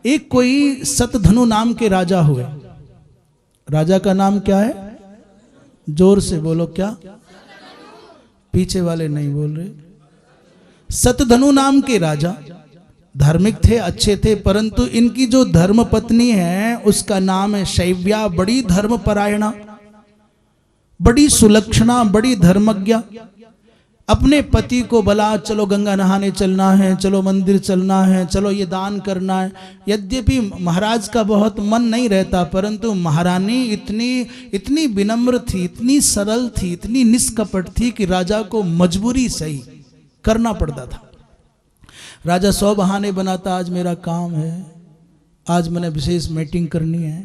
एक कोई सतधनु नाम के राजा हुए। राजा का नाम क्या है? जोर से बोलो, क्या? पीछे वाले नहीं बोल रहे। सतधनु नाम के राजा धार्मिक थे, अच्छे थे, परंतु इनकी जो धर्म पत्नी है उसका नाम है शैव्या। बड़ी धर्मपरायणा, बड़ी सुलक्षणा, बड़ी धर्मज्ञा। अपने पति को बोला चलो गंगा नहाने चलना है, चलो मंदिर चलना है, चलो ये दान करना है। यद्यपि महाराज का बहुत मन नहीं रहता, परंतु महारानी इतनी विनम्र थी, इतनी सरल थी, इतनी निष्कपट थी कि राजा को मजबूरी सही करना पड़ता था। राजा 100 बहाने बनाता, आज मेरा काम है, आज मैंने विशेष मीटिंग करनी है,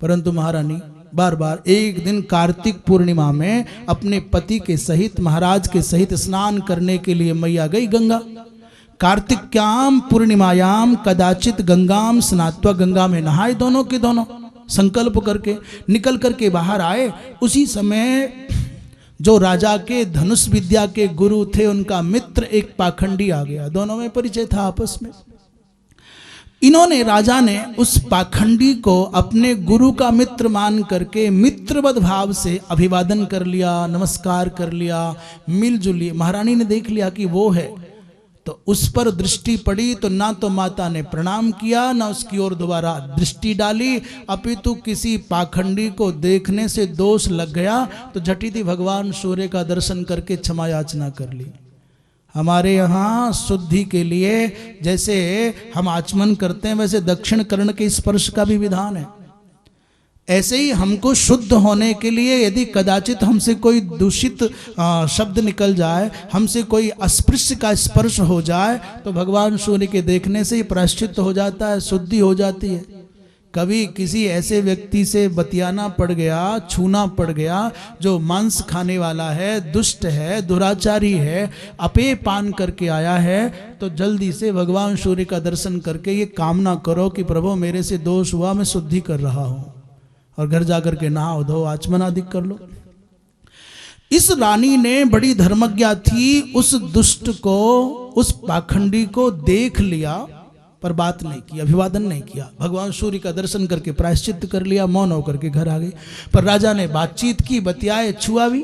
परंतु महारानी बार बार एक दिन कार्तिक पूर्णिमा में अपने पति के सहित, महाराज के सहित स्नान करने के लिए मैया गई गंगा। कार्तिक्याम पूर्णिमायाम कदाचित गंगाम स्नात्वा, गंगा में नहाए दोनों के दोनों, संकल्प करके निकल करके बाहर आए। उसी समय जो राजा के धनुष विद्या के गुरु थे उनका मित्र एक पाखंडी आ गया। दोनों में परिचय था आपस में। इन्होंने, राजा ने उस पाखंडी को अपने गुरु का मित्र मान करके मित्रवत भाव से अभिवादन कर लिया, नमस्कार कर लिया, मिलजुल लिया। महारानी ने देख लिया कि वो है, तो उस पर दृष्टि पड़ी तो ना तो माता ने प्रणाम किया, ना उसकी ओर दोबारा दृष्टि डाली, अपितु किसी पाखंडी को देखने से दोष लग गया तो झटिति भगवान सूर्य का दर्शन करके क्षमा याचना कर ली। हमारे यहाँ शुद्धि के लिए जैसे हम आचमन करते हैं, वैसे दक्षिण कर्ण के स्पर्श का भी विधान है। ऐसे ही हमको शुद्ध होने के लिए यदि कदाचित हमसे कोई दूषित शब्द निकल जाए, हमसे कोई अस्पृश्य का स्पर्श हो जाए, तो भगवान सूर्य के देखने से ही प्रायश्चित हो जाता है, शुद्धि हो जाती है। कभी किसी ऐसे व्यक्ति से बतियाना पड़ गया, छूना पड़ गया जो मांस खाने वाला है, दुष्ट है, दुराचारी है, अपेय पान करके आया है, तो जल्दी से भगवान सूर्य का दर्शन करके ये कामना करो कि प्रभु मेरे से दोष हुआ, मैं शुद्धि कर रहा हूं, और घर जाकर के नहाओ धो आचमन आदि कर लो। इस रानी ने बड़ी धर्मज्ञा थी, उस दुष्ट को, उस पाखंडी को देख लिया पर बात नहीं की, अभिवादन नहीं किया। भगवान सूर्य का दर्शन करके प्रायश्चित कर लिया, मौन होकर के घर आ गई। पर राजा ने बातचीत की, बतियाए, छुआ भी।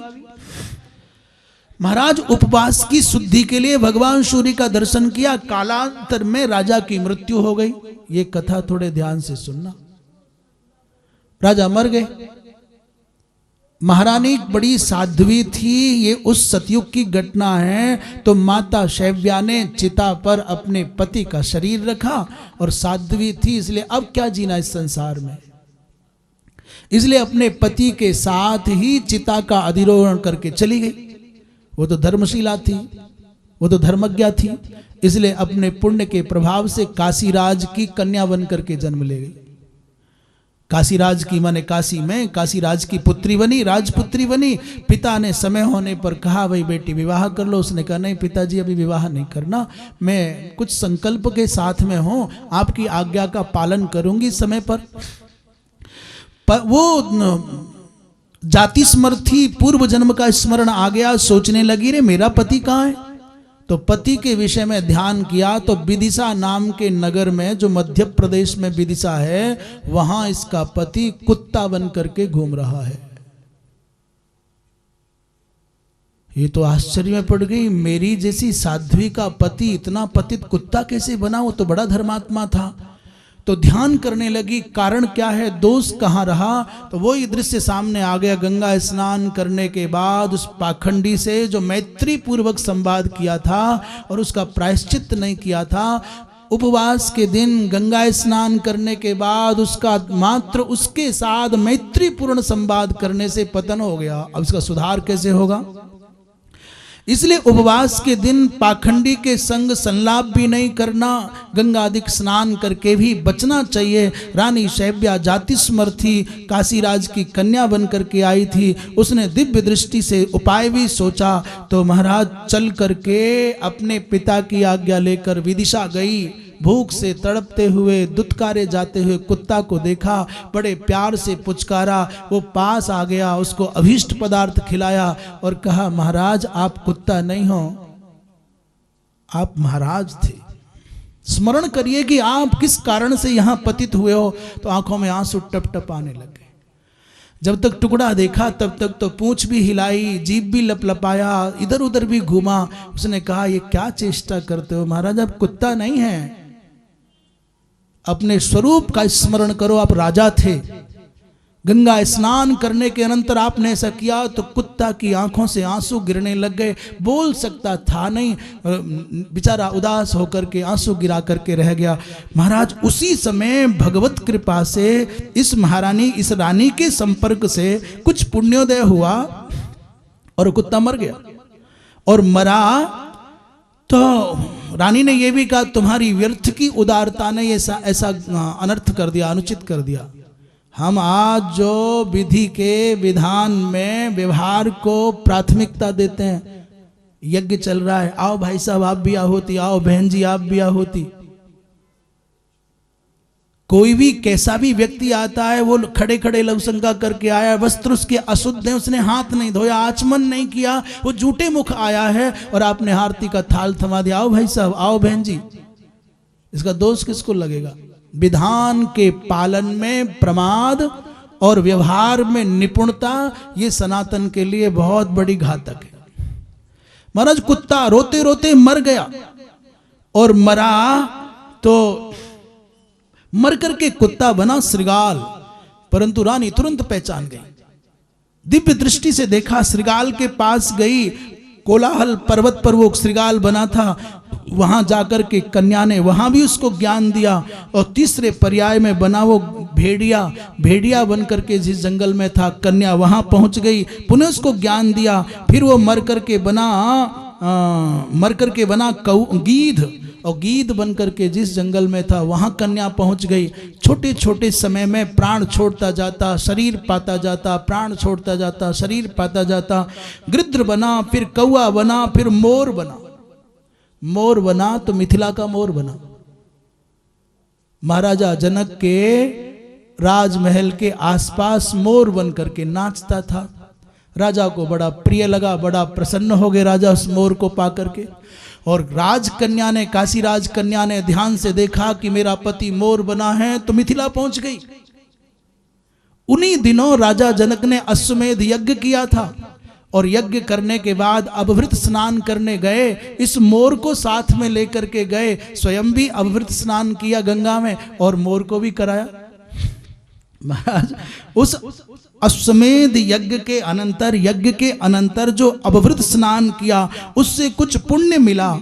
महाराज उपवास की शुद्धि के लिए भगवान सूर्य का दर्शन किया, कालांतर में राजा की मृत्यु हो गई। ये कथा थोड़े ध्यान से सुनना। राजा मर गए। महारानी बड़ी साध्वी थी, ये उस सतयुग की घटना है। तो माता शैव्या ने चिता पर अपने पति का शरीर रखा, और साध्वी थी इसलिए अब क्या जीना इस संसार में, इसलिए अपने पति के साथ ही चिता का अधिरोहण करके चली गई। वो तो धर्मशीला थी, वो तो धर्मज्ञा थी, इसलिए अपने पुण्य के प्रभाव से काशीराज की कन्या बन करके जन्म ले गई। काशीराज की माने काशी में काशीराज की पुत्री बनी, राजपुत्री बनी। पिता ने समय होने पर कहा भाई बेटी विवाह कर लो। उसने कहा नहीं पिताजी अभी विवाह नहीं करना, मैं कुछ संकल्प के साथ में हूँ, आपकी आज्ञा का पालन करूंगी समय पर वो जाति स्मृति पूर्व जन्म का स्मरण आ गया। सोचने लगी रे मेरा पति कहाँ है। तो पति के विषय में ध्यान किया तो विदिशा नाम के नगर में, जो मध्य प्रदेश में विदिशा है, वहां इसका पति कुत्ता बन करके घूम रहा है। ये तो आश्चर्य में पड़ गई, मेरी जैसी साध्वी का पति इतना पतित कुत्ता कैसे बना। वो तो बड़ा धर्मात्मा था। तो ध्यान करने लगी कारण क्या है, दोष कहाँ रहा। तो वही दृश्य सामने आ गया। गंगा स्नान करने के बाद उस पाखंडी से जो मैत्री पूर्वक संवाद किया था और उसका प्रायश्चित नहीं किया था, उपवास के दिन गंगा स्नान करने के बाद उसका मात्र उसके साथ मैत्री पूर्ण संवाद करने से पतन हो गया। अब इसका सुधार कैसे होगा। इसलिए उपवास के दिन पाखंडी के संग संलाप भी नहीं करना, गंगादिक स्नान करके भी बचना चाहिए। रानी शैव्या जाति स्मृति काशीराज की कन्या बन करके आई थी। उसने दिव्य दृष्टि से उपाय भी सोचा। तो महाराज चल करके अपने पिता की आज्ञा लेकर विदिशा गई। भूख से तड़पते हुए दुत्कारे जाते हुए कुत्ता को देखा, बड़े प्यार से पुचकारा। वो पास आ गया, उसको अभीष्ट पदार्थ खिलाया और कहा महाराज आप कुत्ता नहीं हो, आप महाराज थे। स्मरण करिए कि आप किस कारण से यहां पतित हुए हो। तो आंखों में आंसू टप टप आने लगे। जब तक टुकड़ा देखा तब तक तो पूंछ भी हिलाई, जीभ भी लपलपाया, इधर उधर भी घूमा। उसने कहा ये क्या चेष्टा करते हो महाराज, आप कुत्ता नहीं है, अपने स्वरूप का स्मरण करो। आप राजा थे, गंगा स्नान करने के अनंतर आपने ऐसा किया तो कुत्ता की आंखों से आंसू गिरने लग गए। बोल सकता था नहीं, बेचारा उदास होकर के आंसू गिरा करके रह गया। महाराज उसी समय भगवत कृपा से इस महारानी, इस रानी के संपर्क से कुछ पुण्योदय हुआ और कुत्ता मर गया। और मरा तो रानी ने यह भी कहा तुम्हारी व्यर्थ की उदारता ने ऐसा अनर्थ कर दिया, अनुचित कर दिया। हम आज जो विधि के विधान में व्यवहार को प्राथमिकता देते हैं, यज्ञ चल रहा है, आओ भाई साहब आप भी आहुति, आओ बहन जी आप भी आहुति। कोई भी कैसा भी व्यक्ति आता है, वो खड़े खड़े लवशंका करके आया, वस्त्र उसके अशुद्ध है, उसने हाथ नहीं धोया, आचमन नहीं किया, वो जूठे मुख आया है और आपने आरती का थाल थमा दिया, आओ भाई साहब आओ बहन जी। इसका दोष किसको लगेगा? विधान के पालन में प्रमाद और व्यवहार में निपुणता, ये सनातन के लिए बहुत बड़ी घातक है। महाराज कुत्ता रोते रोते मर गया और मरा तो मर करके कुत्ता बना श्रृगाल, परंतु रानी तुरंत पहचान गई। दिव्य दृष्टि से देखा, श्रृगाल के पास गई, कोलाहल पर्वत पर वो श्रृगाल बना था, वहां जाकर के कन्या ने वहां भी उसको ज्ञान दिया। और तीसरे पर्याय में बना वो भेड़िया, भेड़िया बन करके जिस जंगल में था कन्या वहां पहुंच गई, पुनः उसको ज्ञान दिया। फिर वो मर करके बना गीध, और गीध बन करके जिस जंगल में था वहां कन्या पहुंच गई। छोटे छोटे समय में प्राण छोड़ता जाता, शरीर पाता जाता, प्राण छोड़ता जाता, शरीर पाता जाता। गृध्र बना, फिर कौआ बना, फिर मोर बना। मोर बना तो मिथिला का मोर बना। महाराजा जनक के राजमहल के आसपास मोर बन करके नाचता था। राजा को बड़ा प्रिय लगा, बड़ा प्रसन्न हो गए राजा उस मोर को पा करके। और राजकन्या ने, काशी राजकन्या ने ध्यान से देखा कि मेरा पति मोर बना है, तो मिथिला पहुंच गई। उन्हीं दिनों राजा जनक ने अश्वमेध यज्ञ किया था और यज्ञ करने के बाद अभवृत स्नान करने गए, इस मोर को साथ में लेकर के गए, स्वयं भी अभवृत स्नान किया गंगा में और मोर को भी कराया। महाराज उस अश्वमेध यज्ञ के अनंतर जो अभवृत स्नान किया उससे कुछ पुण्य मिला।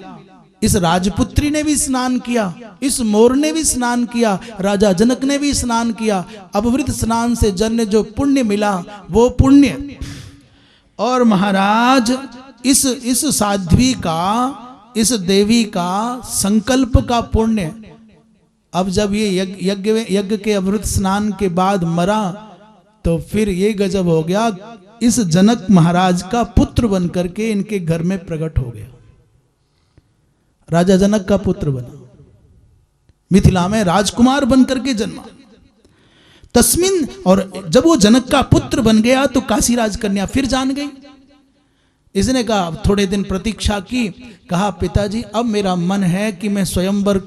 इस राजपुत्री ने भी स्नान किया, इस मोर ने भी स्नान किया, राजा जनक ने भी स्नान किया। अभवृत स्नान से जन्य जो पुण्य मिला वो पुण्य, और महाराज इस साध्वी का, इस देवी का संकल्प का पुण्य। अब जब ये यज्ञ के अभवृत स्नान के बाद मरा तो फिर ये गजब हो गया, इस जनक महाराज का पुत्र बन करके इनके घर में प्रकट हो गया। राजा जनक का पुत्र बना, मिथिला में राजकुमार बन करके जन्मा। तस्मिन, और जब वो जनक का पुत्र बन गया तो काशी राजकन्या फिर जान गई। इसने कहा, थोड़े दिन प्रतीक्षा की, कहा पिताजी अब मेरा मन है कि मैं स्वयंवर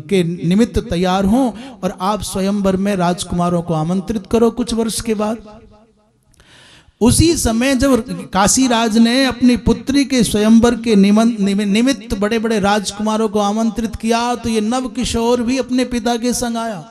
के निमित्त तैयार हूं और आप स्वयंवर में राजकुमारों को आमंत्रित करो कुछ वर्ष के बाद। उसी समय जब काशी राज ने अपनी पुत्री के स्वयंवर के निमित्त बड़े बड़े राजकुमारों को आमंत्रित किया तो ये नव किशोर भी अपने पिता के संग आया।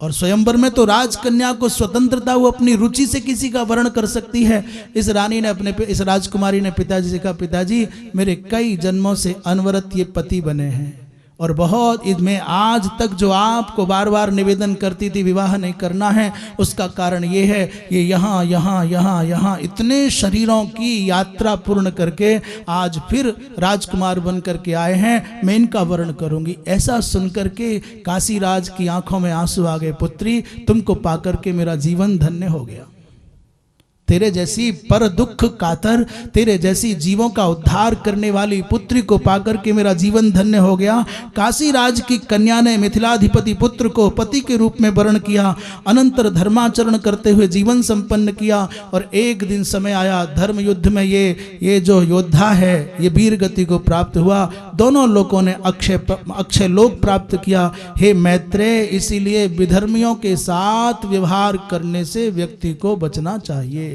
और स्वयंवर में तो राजकन्या को स्वतंत्रता, वो अपनी रुचि से किसी का वर्ण कर सकती है। इस रानी ने इस राजकुमारी ने पिताजी से कहा, पिताजी मेरे कई जन्मों से अनवरत ये पति बने हैं और बहुत इसमें आज तक जो आपको बार बार निवेदन करती थी विवाह नहीं करना है, उसका कारण ये है, ये यहाँ यहाँ यहाँ यहाँ इतने शरीरों की यात्रा पूर्ण करके आज फिर राजकुमार बन करके आए हैं, मैं इनका वर्ण करूंगी। ऐसा सुनकर के काशी राज की आंखों में आंसू आ गए, पुत्री तुमको पाकर के मेरा जीवन धन्य हो गया। तेरे जैसी पर दुख कातर, तेरे जैसी जीवों का उद्धार करने वाली पुत्री को पाकर के मेरा जीवन धन्य हो गया। काशी राज की कन्या ने मिथिलाधिपति पुत्र को पति के रूप में वर्ण किया, अनंतर धर्माचरण करते हुए जीवन संपन्न किया। और एक दिन समय आया, धर्म युद्ध में ये जो योद्धा है ये वीर गति को प्राप्त हुआ। दोनों लोगों ने अक्षय लोक प्राप्त किया। हे मैत्रेय, इसीलिए विधर्मियों के साथ व्यवहार करने से व्यक्ति को बचना चाहिए।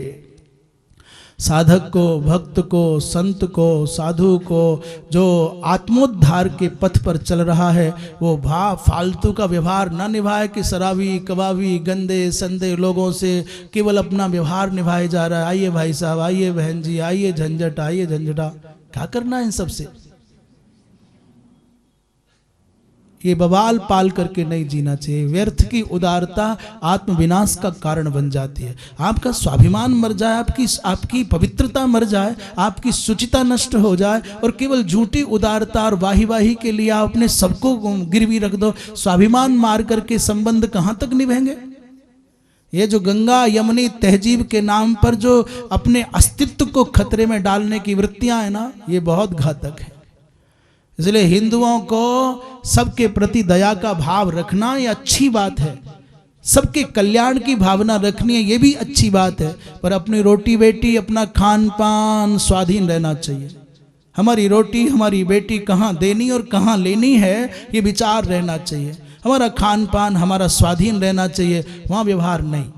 साधक को, भक्त को, संत को, साधु को, जो आत्मोद्धार के पथ पर चल रहा है, वो फालतू का व्यवहार न निभाए कि शराबी कबाबी गंदे संदे लोगों से केवल अपना व्यवहार निभाए जा रहा है। आइए भाई साहब, आइए बहन जी, आइए झंझट, आइए झंझटा। क्या करना है इन सबसे? ये बवाल पाल करके नहीं जीना चाहिए। व्यर्थ की उदारता आत्म विनाश का कारण बन जाती है। आपका स्वाभिमान मर जाए, आपकी पवित्रता मर जाए, आपकी शुचिता नष्ट हो जाए, और केवल झूठी उदारता और वाही वाही के लिए आप अपने सबको गिरवी रख दो। स्वाभिमान मार करके संबंध कहाँ तक निभेंगे? ये जो गंगा यमुनी तहजीब के नाम पर जो अपने अस्तित्व को खतरे में डालने की वृत्तियां है ना, ये बहुत घातक है। इसलिए हिंदुओं को सबके प्रति दया का भाव रखना ये अच्छी बात है, सबके कल्याण की भावना रखनी है, ये भी अच्छी बात है। पर अपनी रोटी बेटी, अपना खान पान स्वाधीन रहना चाहिए। हमारी रोटी, हमारी बेटी कहाँ देनी और कहाँ लेनी है, ये विचार रहना चाहिए। हमारा खान पान हमारा स्वाधीन रहना चाहिए, वहाँ व्यवहार नहीं।